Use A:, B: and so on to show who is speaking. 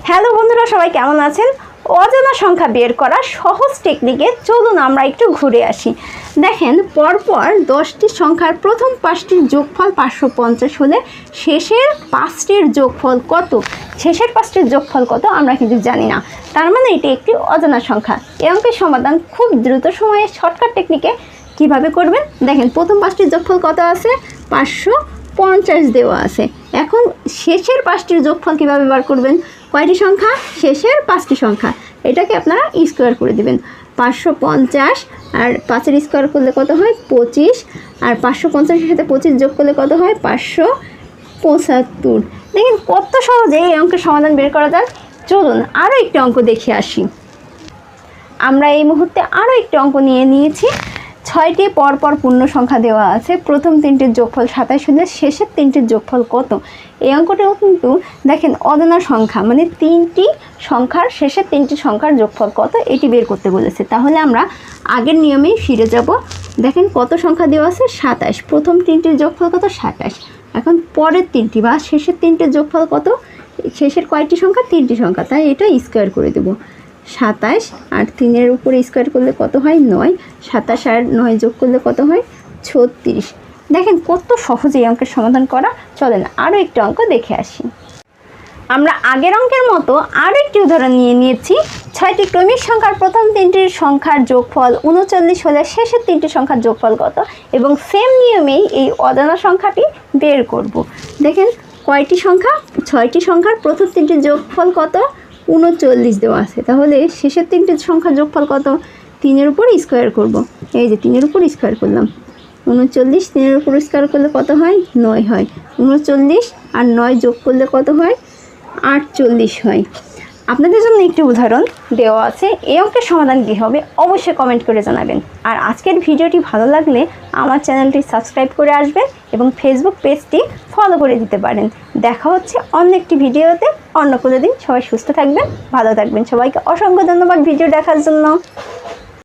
A: Hello বন্ধুরা, সবাই কেমন আছেন? অজানা সংখ্যা বের করা সহজ টেকনিকে চলুন আমরা একটু ঘুরে আসি। দেখেন, পরপর 10টি সংখ্যার প্রথম 5টির যোগফল 550 হলে শেষের 5টির যোগফল কত? শেষের 5টির যোগফল কত আমরা কিন্তু জানি না, তার মানে এটি একটি অজানা সংখ্যা। এই অঙ্কের সমাধান খুব দ্রুত সময়ে শর্টকাট টেকনিকে কিভাবে করবেন দেখেন। প্রথম 5টির যোগফল কত আছে? 550 দেওয়া আছে। এখন শেষের 5টির যোগফল কীভাবে বার করবেন? কয়টি সংখ্যা? শেষের 5টি সংখ্যা, এটাকে আপনারা স্কোয়ার করে দেবেন। 550 আর 5-এর স্কোয়ার করলে কত হয়? 25। আর 550-এর সাথে 25 যোগ করলে কত হয়? 575। দেখেন কত সহজে এই অঙ্কের সমাধান বের করা যায়। চলুন আরও একটি অঙ্ক দেখে আসি। আমরা এই মুহূর্তে আরও একটি অঙ্ক নিয়েছি। 6টি পরপর পূর্ণ সংখ্যা দেওয়া আছে। প্রথম 3টির যোগফল 27 হলে শেষের 3টির যোগফল কত? এই অঙ্কটাও কিন্তু দেখেন অজানা সংখ্যা, মানে 3টি সংখ্যার শেষের 3টি সংখ্যার যোগফল কত এটি বের করতে বলেছে। তাহলে আমরা আগের নিয়মেই ফিরে যাব। দেখেন কত সংখ্যা দেওয়া আছে? 27। প্রথম 3টির যোগফল কত? 27। এখন পরের 3টি বা শেষের 3টির যোগফল কত? শেষের কয়টি সংখ্যা? 3টি সংখ্যা, তাই এটা স্কোয়ার করে দেবো। 27 আর 3-এর উপরে স্কোয়ার করলে কত হয়? 9। 27 আর 9 যোগ করলে কত হয়? 36। দেখেন কত সহজে এই অঙ্কের সমাধান করা। চলেন আরও একটি অঙ্ক দেখে আসি। আমরা আগের অঙ্কের মতো আরও একটি উদাহরণ নিয়েছি। 6টি ক্রমিক সংখ্যার প্রথম 3টির সংখ্যার যোগফল 39 হলে শেষের 3টি সংখ্যার যোগফল কত? এবং সেম নিয়মেই এই অজানা সংখ্যাটি বের করব। দেখেন কয়টি সংখ্যা? 6টি সংখ্যার প্রথম 3টির যোগফল কত? 39 দেওয়া আছে। তাহলে শেষের 3টি সংখ্যার যোগফল কত? 3-এর উপর স্কোয়ার করব। এই যে 3-এর উপর স্কোয়ার করলাম 39। 3-এর উপর স্কোয়ার করলে কত হয়? 9 হয়। 39 আর 9 যোগ করলে কত হয়? 48 হয়। আপনাদের জন্য একটি উদাহরণ দেওয়া আছে। এই অঙ্কের সমাধান কী হবে অবশ্যই কমেন্ট করে জানাবেন। আর আজকের ভিডিওটি ভালো লাগলে আমার চ্যানেলটি সাবস্ক্রাইব করে আসবেন এবং ফেসবুক পেজটি ফলো করে দিতে পারেন। দেখা হচ্ছে অন্য একটি ভিডিওতে অন্য কোনো দিন। সবাই সুস্থ থাকবেন, ভালো থাকবেন। সবাইকে অসংখ্য ধন্যবাদ ভিডিও দেখার জন্য।